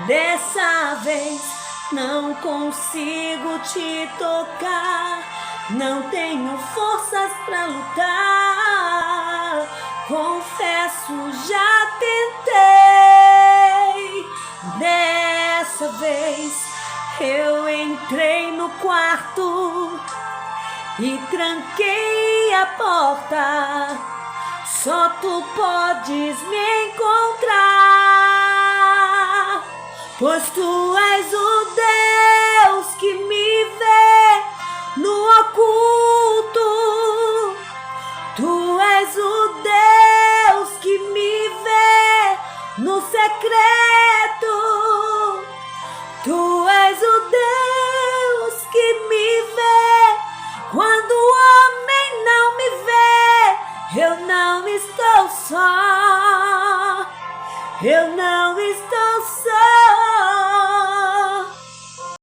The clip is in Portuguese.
Dessa vez não consigo te tocar, não tenho forças pra lutar. Confesso, já tentei. Dessa vez eu entrei no quarto e tranquei a porta. Só tu podes me encontrar, pois tu és o Deus que me vê no oculto. Tu és o Deus que me vê no secreto. Tu és o Deus que me vê quando o homem não me vê. Eu não estou só, eu não estou